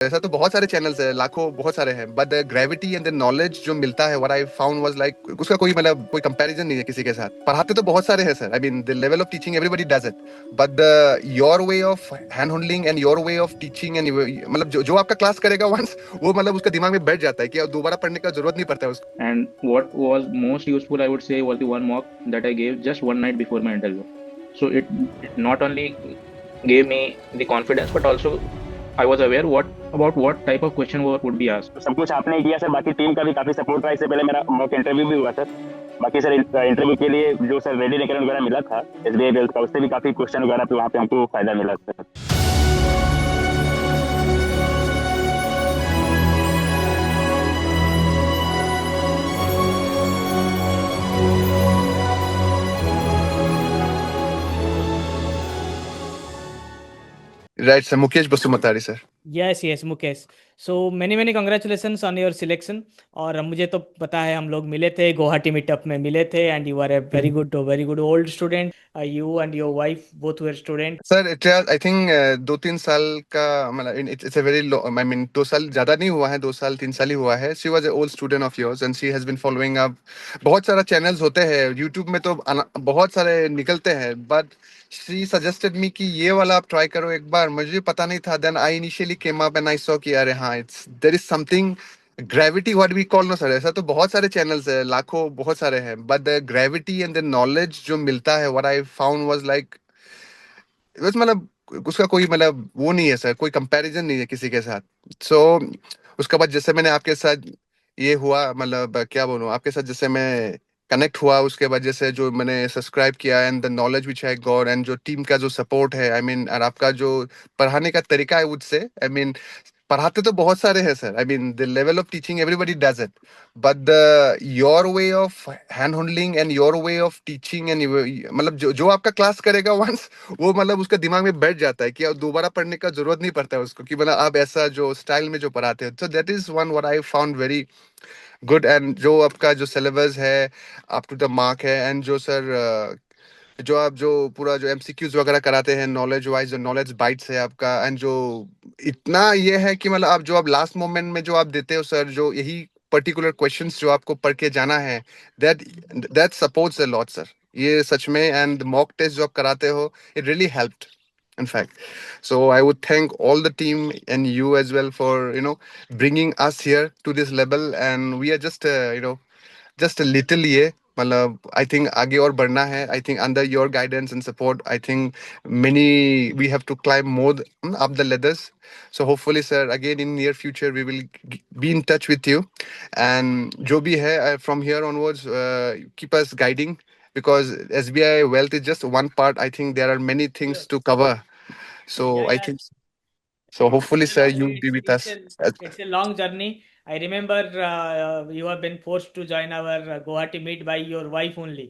ऐसा तो बहुत सारे चैनल्स है, लाखों बहुत सारे हैं, but the gravity and the knowledge जो मिलता है, what I found was like, उसका कोई मतलब कोई कंपैरिजन नहीं है किसी के साथ। पढ़ाते तो बहुत सारे हैं sir, I mean the level of teaching everybody does it, but the your way of hand holding and your way of teaching and मतलब जो आपका क्लास करेगा वंस, वो मतलब उसका दिमाग में बैठ जाता है कि अब दोबारा पढ़ने का जरूरत नहीं पड़ता है उसको। And what was most useful, I would say, was the one mock that I gave just one night before my interview. So it not only gave me the confidence, but also I was aware what type of question would be asked. तो सब कुछ आपने किया sir, बाकी team का भी काफी support रहा। इससे पहले मेरा मॉक इंटरव्यू भी हुआ सर। बाकी सर इंटरव्यू के लिए जो सर रेडी रेकरण वगैरह मिला था SBI वेल्थ का, उससे भी काफी क्वेश्चन वगैरह पे वहाँ पे हमको फायदा मिला sir. Right sir, Mukesh Basumatary sir. Yes yes Mukesh, so many congratulations on your selection. और मुझे तो पता है, हम लोग मिले थे गुवाहाटी मीटअप में मिले थे, and you are a very good old student. You and your wife both were student. Sir it I think 2-3 साल का, मतलब it's a very I mean 2 साल ज्यादा नहीं हुआ है, 2 साल 3 साल ही हुआ है। She was a old student of yours and she has been following up. बहुत सारा चैनल्स होते हैं यूट्यूब में तो बहुत सारे निकलते हैं, बट शी सजेस्टेड मी कि ये वाला आप ट्राई करो एक बार। मुझे पता नहीं था, then I initially came up and I saw कि अरे हाँ, it's there is something gravity what we call no sir. ऐसा तो बहुत सारे चैनल्स है, लाखों बहुत सारे हैं, but the gravity and the knowledge जो मिलता है, what I found was like, बस मतलब उसका कोई मतलब वो नहीं है सर, कोई कंपैरिजन नहीं है किसी के साथ। सो उसके बाद जैसे मैंने आपके साथ ये हुआ, मतलब क्या बोलूं, आपके साथ जैसे मैं कनेक्ट हुआ, उसके वजह से जो मैंने सब्सक्राइब किया and the knowledge which I got and जो टीम का जो सपोर्ट है, आई मीन और आपका जो पढ़ाने का तरीका है, वुड से आई मीन पढ़ाते तो बहुत सारे हैं sir, I mean the level of teaching everybody does it, but the your way of hand holding and your way of teaching and मतलब जो आपका क्लास करेगा वंस, वो मतलब उसका दिमाग में बैठ जाता है कि अब दोबारा पढ़ने का जरूरत नहीं पड़ता है उसको, कि मतलब आप ऐसा जो स्टाइल में जो पढ़ाते हैं। So that is one what I found very good. And जो आपका जो सिलेबस है अप टू द मार्क है, एंड जो सर जो आप जो पूरा जो एमसीक्यूज वगैरह कराते हैं, नॉलेज वाइज जो नॉलेज बाइट्स है आपका, एंड जो इतना ये है कि मतलब आप जो आप लास्ट मोमेंट में जो आप देते हो सर, जो यही पर्टिकुलर क्वेश्चंस जो आपको पढ़ के जाना है, that that supports a lot sir, ये सच में। एंड मॉक टेस्ट जो आप कराते हो, it really helped in fact. So I would thank all the team and you as well for bringing us here to this level, and we are just just a little ये, मतलब I think आगे और बढ़ना है। I think under your guidance and support, I think many we have to climb more up the ladders. So hopefully sir, again in near future we will be in touch with you, and जो भी है from here onwards, keep us guiding, because SBI wealth is just one part. I think there are many things to cover. So I Yeah. think so. Hopefully, It's a sir, long, you'll be with us. it's a long journey. I remember you have been forced to join our Guwahati meet by your wife only.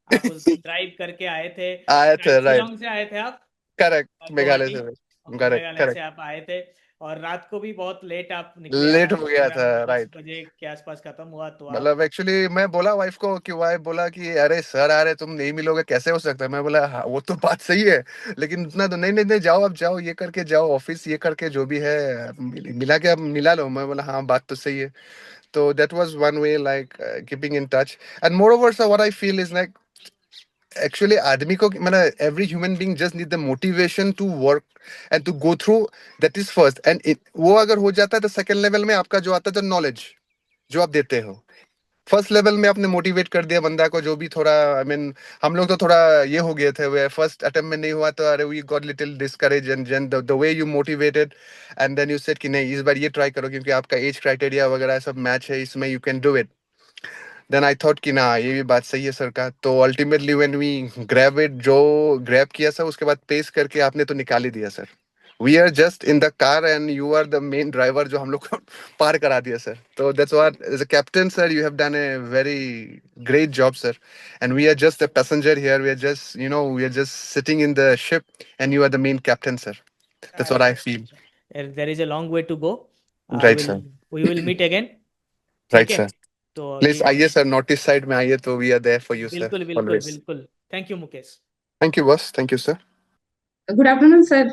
आप उस दिन drive करके आए थे, आया था, शायद right. Shillong से आए थे आप, करेक्ट, मेघालय गुवाहाटी, से। करेक्ट मेघालय से करेक्ट। आप आए थे। और रात को भी बहुत लेट आप निकले, लेट हमारा हो गया था, प्रोग्राम 10 राइट। बजे के आसपास खत्म हुआ, तो आप। मतलब एक्चुअली मैं बोला वाइफ को, कि वाइफ बोला कि अरे सर आ रहे, तुम नहीं मिलोगे, कैसे हो सकता है। मैं बोला हाँ, वो तो बात सही है, लेकिन उतना तो नहीं नहीं नहीं, जाओ अब जाओ, ये करके जाओ ऑफिस, ये करके जो भी है मिला के अब मिला लो। मैं बोला हाँ, बात तो सही है। तो that was one way like keeping in touch. And moreover sir, what I feel is like, actually आदमी को मतलब every human being just need the motivation to work and to go through, that is first. एंड वो अगर हो जाता है तो सेकंड लेवल में आपका जो आता है, तो नॉलेज जो आप देते हो, फर्स्ट लेवल में आपने मोटिवेट कर दिया बंदा को, जो भी थोड़ा आई मीन हम लोग तो थोड़ा ये हो गए थे, वे फर्स्ट अटेम्प्ट में नहीं हुआ तो अरे we got little discourage, and the way you motivated and then you said कि नहीं, इस बार ये ट्राई करो, क्योंकि आपका एज क्राइटेरिया वगैरह सब मैच है इसमें, you can do it. Then I thought कि ना, ये भी बात सही है सर का। तो ultimately when we grab it, जो ग्रैब किया सर, उसके बाद पेश करके आपने तो निकाल ही दिया sir. We are just in the car and you are the main driver, जो हम लोग को पार करा दिया सर। तो that's what as a captain sir, you have done a very great job sir, and we are just the passenger here, we are just we are just sitting in the ship, and you are the main captain sir. That's what I feel. There is a long way to go. I right will, sir. We will meet again. ठीक right है, sir. तो please अभी आइए sir, north east side में आइए, तो we are there for you sir, बिल्कुल बिल्कुल ऑलवेज। बिल्कुल। Thank you Mukesh. Thank you boss, thank you sir. Good afternoon, sir.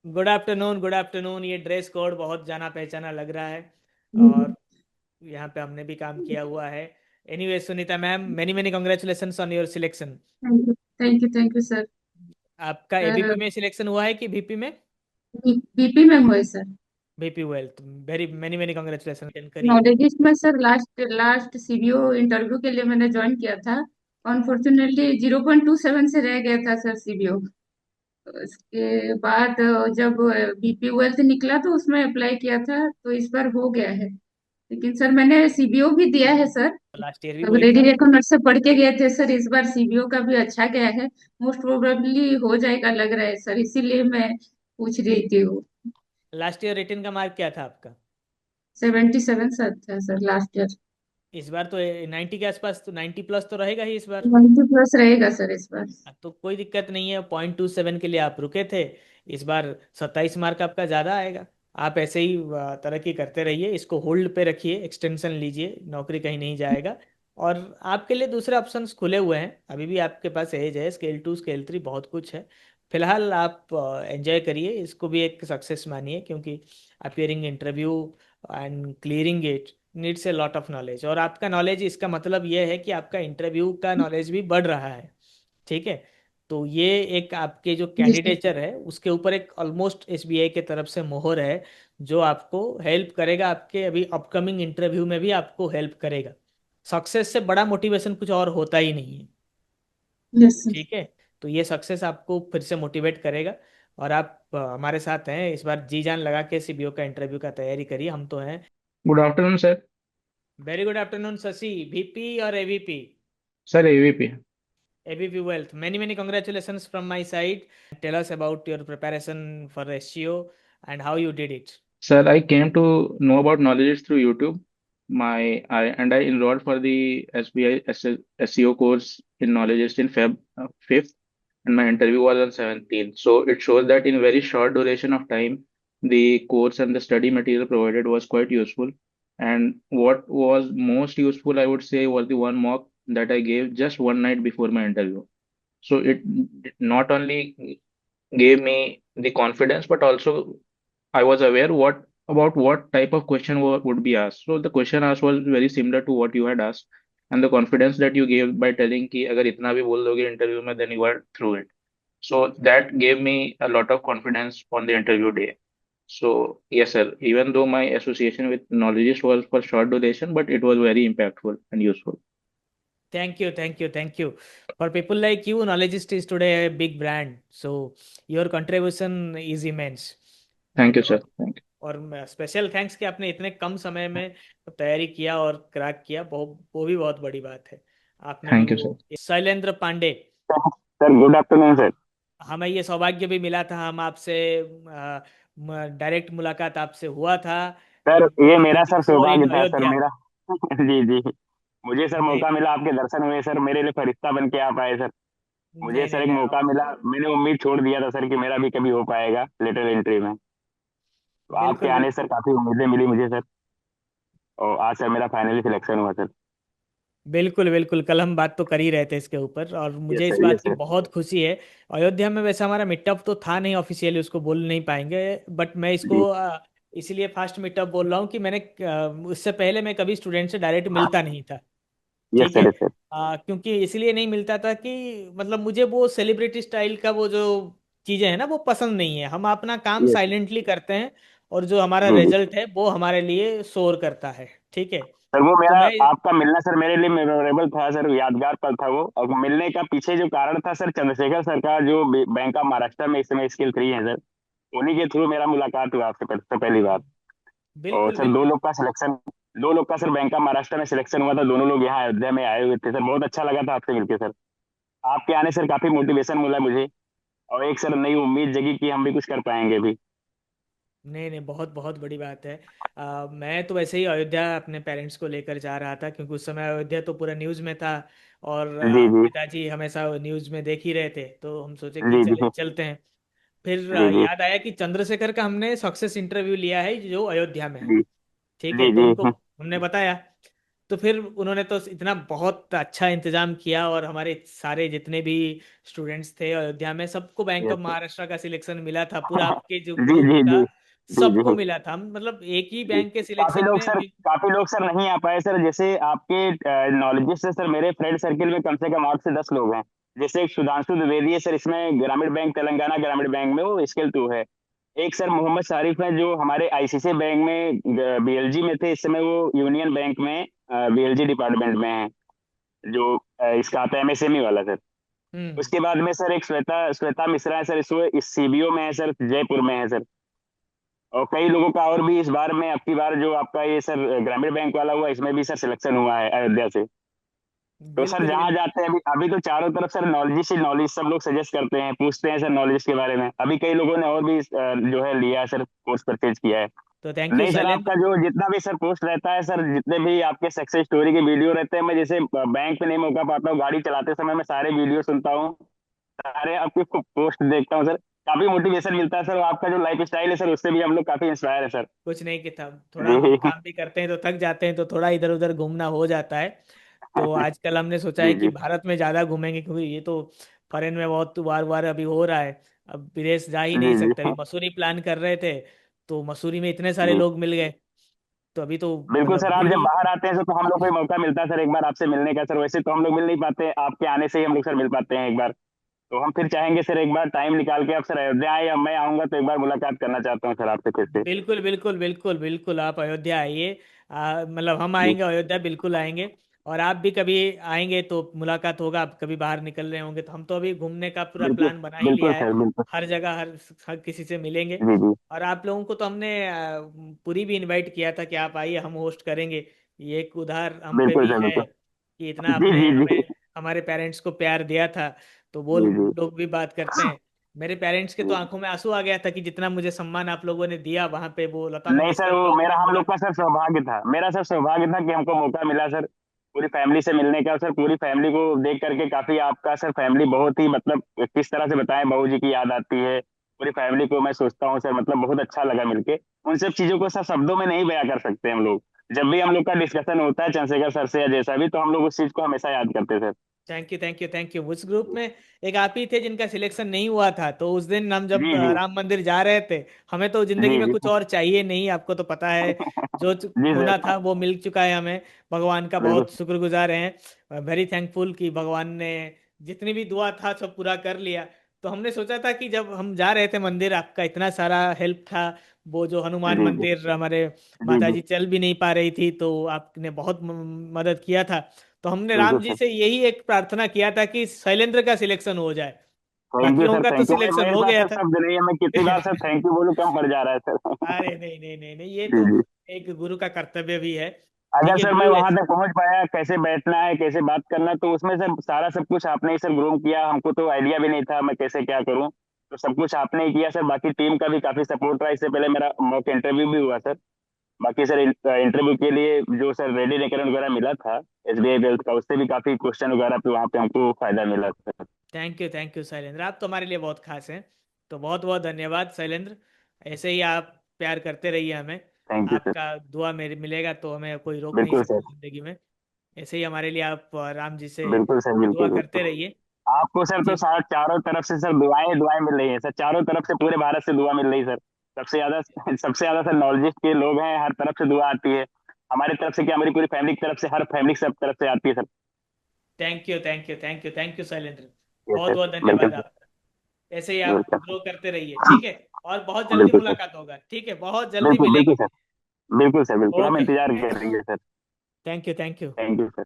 Good afternoon, good afternoon. ये ड्रेस कोड बहुत जाना पहचाना लग रहा है और यहाँ पे हमने भी काम किया हुआ है। Anyway Sunita ma'am, many many congratulations on your selection. Thank you, thank you, thank you sir. आपका सर एबीपी में सिलेक्शन हुआ है कि बीपी में? बीपी में हुए sir. BP wealth, very many many congratulation करिए। नॉलेजिस्ट में sir last last CBO interview के लिए मैंने ज्वाइन किया था। अनफॉर्चुनेटली 0.27 से रह गया था सर सीबीओ। उसके बाद जब बीपी वेल्थ निकला तो उसमें अप्लाई किया था, तो इस बार हो गया है। लेकिन सर मैंने सीबीओ भी दिया है सर। लास्ट ईयर भी अब वही रेडी था। रेकॉर्ड से पढ़ के गए थे सर, इस बार सीबीओ का भी अच्छा गया है। मोस्ट प्रोबेबली हो जाएगा लग रहा है सर, इसीलिए मैं पूछ रही थी। लास्ट ईयर रिटर्न का मार्क क्या था आपका? 77 सर था सर लास्ट ईयर। इस बार तो 90 के आसपास, तो 90 प्लस तो रहेगा ही इस बार। 90+ रहेगा सर इस बार। तो कोई दिक्कत नहीं है, 0.27 के लिए आप रुके थे। इस बार 27 मार्क आपका ज़्यादा आएगा। आप ऐसे ही तरक्की करते रहिए, इसको होल्ड पे रखिए, एक्सटेंशन लीजिए, नौकरी कहीं नहीं जाएगा। और आपके लिए दूसरे ऑप्शंस खुले हुए हैं, अभी भी आपके पास एज है, स्केल 2 स्केल 3 बहुत कुछ है। फिलहाल आप एंजॉय करिए, इसको भी एक सक्सेस मानिए, क्योंकि appearing interview and clearing it needs a lot of knowledge. और आपका नॉलेज, इसका मतलब ये है कि आपका इंटरव्यू का नॉलेज भी बढ़ रहा है। ठीक है। तो ये एक आपके जो जी सर। कैंडिडेचर है उसके ऊपर एक ऑलमोस्ट एसबीआई के तरफ से मोहर है, जो आपको हेल्प करेगा, आपके अभी अपकमिंग इंटरव्यू में भी आपको हेल्प करेगा। सक्सेस से बड़ा मोटिवेशन कुछ और होता ही नहीं है। Yes sir. ठीक है। तो ये सक्सेस आपको फिर से मोटिवेट करेगा। और आप हमारे साथ हैं, इस बार जी जान लगा के सीबीओ का इंटरव्यू का तैयारी करिए, हम तो हैं। Good afternoon sir. Very good afternoon Shashi. VP और AVP? Sir AVP. ABP Wealth. Many, many congratulations from my side. Tell us about your preparation for SEO and how you did it. Sir, I came to know about knowledge through YouTube. I enrolled for the SBI SEO course in knowledge in Feb 5th, and my interview was on 17th. So it shows that in very short duration of time, the course and the study material provided was quite useful. And what was most useful, I would say, was the one mock that I gave just one night before my interview. So it not only gave me the confidence, but also I was aware what type of question would be asked. So the question asked was very similar to what you had asked, and the confidence that you gave by telling कि अगर इतना भी बोल दोगे interview में, then you are through it. So that gave me a lot of confidence on the interview day. So yes, sir. Even though my association with Knowledgeist was for short duration, but it was very impactful and useful. Thank you, thank you, thank you. For people like you, Knowledgeist is today a big brand. So your contribution is immense. Thank you, And sir. Thank you. और special thanks कि आपने इतने कम समय में तैयारी किया और crack किया, वो भी बहुत बड़ी बात है। आपने Thank you, sir. वो Shailendra Pandey, sir good afternoon sir. हमें ये सौभाग्य भी मिला था, हम आपसे डायरेक्ट मुलाकात आपसे हुआ था। सर ये मेरा सर शो सौभाग्य इन था सर अयोध्या। मेरा। जी जी। मुझे सर नहीं मौका मिला, आपके दर्शन हुए सर, मेरे लिए फरिश्ता बन के आप आए सर। मुझे नहीं सर नहीं एक नहीं, मौका मिला, मैंने उम्मीद छोड़ दिया था सर कि मेरा भी कभी हो पाएगा लेटर एंट्री में। तो आपके बिल्कुल आने बिल्कुल। सर काफी उम्मीदें मिली मुझे सर। और आज सर मेरा फाइनली सिलेक्शन हुआ सर। बिल्कुल बिल्कुल, कल हम बात तो कर ही रहे थे इसके ऊपर, और यस मुझे इस सर, बात यस की सर। बहुत खुशी है। अयोध्या में वैसे हमारा मीटअप तो था नहीं, ऑफिशियली उसको बोल नहीं पाएंगे, बट मैं इसको जी। इसलिए फास्ट मीटअप बोल रहा हूँ कि मैंने उससे पहले मैं कभी स्टूडेंट से डायरेक्ट मिलता नहीं था। यस ठीक है। Sir, yes sir. क्योंकि इसलिए नहीं मिलता था कि मतलब मुझे वो सेलिब्रिटी स्टाइल का वो जो चीज़ें हैं ना, वो पसंद नहीं है। हम अपना काम यस। साइलेंटली करते हैं, और जो हमारा जी जी। रिजल्ट है वो हमारे लिए शोर करता है। ठीक है। सर वो तो मेरा मैं आपका मिलना सर मेरे लिए मेमोरेबल था सर, यादगार पल था वो। और मिलने का पीछे जो कारण था सर, चंद्रशेखर सर का, जो बैंक ऑफ महाराष्ट्र में इस समय स्किल 3 है सर, उन्हीं के थ्रू मेरा मुलाकात हुआ आपसे सबसे पहली बार। और बिल्कुल सर बिल्कुल। दो लोग का सर बैंक ऑफ महाराष्ट्र में सिलेक्शन हुआ था, दोनों लोग यहाँ अयोध्या में आए हुए थे सर। बहुत अच्छा लगा था आपसे मिलके सर। आपके आने सर काफी मोटिवेशन मिला मुझे, और एक सर नई उम्मीद जगी कि हम भी कुछ कर पाएंगे भी। नहीं नहीं, बहुत बहुत बड़ी बात है। मैं तो वैसे ही अयोध्या अपने पेरेंट्स को लेकर जा रहा था, क्योंकि उस समय अयोध्या तो पूरा न्यूज़ में था, और जी जी। पिताजी हमेशा न्यूज़ में देख ही रहे थे, तो हम सोचे कि जी चले जी। चलते हैं। फिर जी जी। याद आया कि चंद्रशेखर का हमने सक्सेस इंटरव्यू लिया है जो अयोध्या में है। जी ठीक है, जी। तो जी उनको जी। हमने बताया। तो फिर उन्होंने तो इतना बहुत अच्छा इंतजाम किया, और हमारे सारे जितने भी स्टूडेंट्स थे अयोध्या में, सबको bank yes of sir. Maharashtra का सिलेक्शन मिला था, पूरा आपके जो जी ग्रुप जी था जी जी सबको जी मिला था। मतलब एक ही जी। बैंक के सिलेक्शन में काफी लोग सर नहीं आ पाए सर, जैसे आपके नॉलेज से सर, मेरे फ्रेंड सर्किल में कम से कम 8 से 10 लोग हैं। जैसे एक सुधांशु द्विवेदी है सर, इसमें ग्रामीण बैंक, तेलंगाना ग्रामीण बैंक में वो स्केल 2 है। एक सर मोहम्मद शारिफ है जो हमारे आईसीसी बैंक में बीएलजी में थे, इस समय वो यूनियन बैंक में बीएलजी डिपार्टमेंट में है, जो इसका आता है एमएसएमई वाला सर। हम्म। उसके बाद में सर एक श्वेता श्वेता मिश्रा है सर, इस सीबीओ में है सर, जयपुर में है सर। और कई लोगों का और भी इस बार में, अब की बार जो आपका ये सर ग्रामीण बैंक वाला हुआ, इसमें भी सर सिलेक्शन हुआ है अयोध्या से। तो सर बिल्कुल जहाँ बिल्कुल। जाते हैं अभी अभी तो चारों तरफ सर नॉलेज से नॉलेज सब लोग सजेस्ट करते हैं, पूछते हैं सर नॉलेज के बारे में। अभी कई लोगों ने और भी जो है लिया है सर, कोर्स परचेज किया है। तो थैंक यू नहीं सर, शैलेंद्र। आपका जो जितना भी सर पोस्ट रहता है सर, जितने भी आपके सक्सेस स्टोरी के वीडियो रहते हैं, मैं जैसे बैंक में नहीं मौका पाता हूँ, गाड़ी चलाते समय मैं सारे वीडियो सुनता हूँ, सारे आपके पोस्ट देखता हूँ सर। काफी मोटिवेशन मिलता है सर, और आपका जो लाइफ स्टाइल है सर, उससे भी हम लोग काफी इंस्पायर है सर। कुछ नहीं कि था, थोड़ा हम जी काम भी करते हैं तो थक जाते हैं, तो थोड़ा इधर उधर घूमना हो जाता है। तो आजकल हमने सोचा है जी कि जी भारत में ज़्यादा घूमेंगे, क्योंकि ये तो फॉरेन में बहुत वार वार अभी हो रहा है। अब विदेश जा ही नहीं जी सकते। अभी जी मसूरी प्लान कर रहे थे, तो मसूरी में इतने सारे जी। लोग मिल गए, तो अभी तो बिल्कुल मतलब सर, आप भीड़ जब ही। बाहर आते हैं सर तो हम लोग को भी मौका मिलता है सर एक बार आपसे मिलने का सर, वैसे तो हम लोग मिल नहीं पाते, आपके आने से ही हम लोग सर मिल पाते हैं एक बार। तो हम फिर चाहेंगे सर एक बार टाइम निकाल के आप सर अयोध्या आए, या मैं आऊंगा तो एक बार मुलाकात करना चाहता हूँ सर आपसे फिर से। बिल्कुल बिल्कुल बिल्कुल बिल्कुल, आप अयोध्या आइए। मतलब हम जी आएंगे अयोध्या, बिल्कुल आएंगे। और आप भी कभी आएंगे तो मुलाकात होगा, आप कभी बाहर निकल रहे होंगे तो। हम तो अभी घूमने का पूरा बिल्कुल प्लान बना ही बिल्कुल लिया है, सर बिल्कुल। हर जगह हर किसी से मिलेंगे। जी जी और आप लोगों को तो हमने पूरी भी इनवाइट किया था कि आप आइए, हम होस्ट करेंगे। ये एक उधार हम पे बिल्कुल भी सर है बिल्कुल। कि इतना जी आपने जी जी हमें, हमारे पेरेंट्स को प्यार दिया था। तो वो जी जी लोग भी बात करते हैं। मेरे पेरेंट्स के तो जी। आंखों में आंसू आ गया था कि जितना मुझे सम्मान आप लोगों ने दिया वहां पे, वो लता नहीं सर, मंगेशकर वो चौक मेरा में हम लोग मुलाकात। का सर सौभाग्य था, मेरा सर सौभाग्य था कि हमको मौका मिला सर पूरी फैमिली से मिलने का सर। पूरी फैमिली को देख करके काफी, आपका सर फैमिली बहुत ही मतलब किस तरह से बताएं, बहू जी की याद आती है। पूरी फैमिली को मैं सोचता हूँ सर, मतलब बहुत अच्छा लगा मिलके। उन सब चीजों को सर शब्दों में नहीं बयां कर सकते हम लोग। जब भी हम लोग का डिस्कशन होता है चंद्रशेखर सर से या जैसा भी, तो हम लोग उस चीज को हमेशा याद करते थे। Thank you thank you thank you. उस ग्रुप में एक आप ही थे जिनका सिलेक्शन नहीं हुआ था, तो उस दिन हम जब जी जी राम मंदिर जा रहे थे, हमें तो जिंदगी जी में जी कुछ और चाहिए नहीं, आपको तो पता है। जो जी होना सर था वो मिल चुका है हमें। भगवान का बिल्कुल। बहुत शुक्रगुजार हैं, वेरी थैंकफुल कि भगवान ने जितनी भी दुआ था सब पूरा कर लिया। तो हमने सोचा था कि जब हम जा रहे थे मंदिर, आपका इतना सारा हेल्प था। वो जो हनुमान जी जी मंदिर, हमारे जी माता जी जी चल भी नहीं पा रही थी, तो आपने बहुत मदद किया था। तो हमने राम बिल्कुल जी सर। से यही एक प्रार्थना किया था कि शैलेंद्र का सिलेक्शन हो जाए। थैंक यू बाकियों सर, का तो थैंक यू। सिलेक्शन मेरे हो पास गया सर था। शब्द नहीं है, मैं कितनी बार सर थैंक यू बोलूं कम पड़ जा रहा है सर। अरे नहीं नहीं नहीं नहीं, ये जी तो जी। एक गुरु का कर्तव्य भी है। अगर ठीक है सर मैं गुरु वहां ऐसे। तक पहुंच पाया, कैसे बैठना है, कैसे बात करना है, तो उसमें सर सारा सब कुछ आपने ही सर ग्रूम किया। हमको तो आइडिया भी नहीं था मैं कैसे क्या करूं, तो सब कुछ आपने ही किया सर। बाकी टीम का भी काफी सपोर्ट रहा। इससे पहले मेरा मॉक इंटरव्यू भी हुआ सर। बाकी सर इंटरव्यू के लिए जो सर रेडी रेकरण वगैरह मिला था एसबीआई वेल्थ का, उससे भी काफी क्वेश्चन वगैरह पे वहां पे हमको फायदा मिला सर। थैंक यू शैलेंद्र, आप तो हमारे लिए बहुत खास हैं। तो बहुत बहुत धन्यवाद शैलेंद्र। ऐसे ही आप प्यार करते रहिए हमें। Thank you sir. आपका दुआ मेरे मिलेगा तो हमें कोई रोक नहीं बिल्कुल सर। सकता जिंदगी में। ऐसे ही हमारे लिए आप राम जी से बिल्कुल सर दुआ बिल्कुल करते बिल्कुल। रहिए। आपको सर तो ठीक। सारा चारों तरफ से सर दुआएं दुआएं मिल रही है सर, चारों तरफ से पूरे भारत से दुआ मिल रही है सर। सबसे ज्यादा सर नॉलेजिस्ट के लोग हैं, हर तरफ से दुआ आती है। हमारी तरफ से क्या, हमारी पूरी फैमिली की तरफ से, हर फैमिली सब तरफ से आती है sir. Thank you thank you thank you thank you Shailendra. Yes बहुत सर। बहुत धन्यवाद वेलकम सर। आपका। ऐसे ही आप वेलकम। ग्रो करते रहिए, ठीक है। और बहुत जल्दी बिल्कुल सर। मुलाकात होगा, ठीक है, बहुत जल्दी बिल्कुल बिल्कुल मिलेंगे। सर। बिल्कुल सर बिल्कुल, हम ओके। इंतजार करेंगे sir. Thank you thank you. Thank you sir.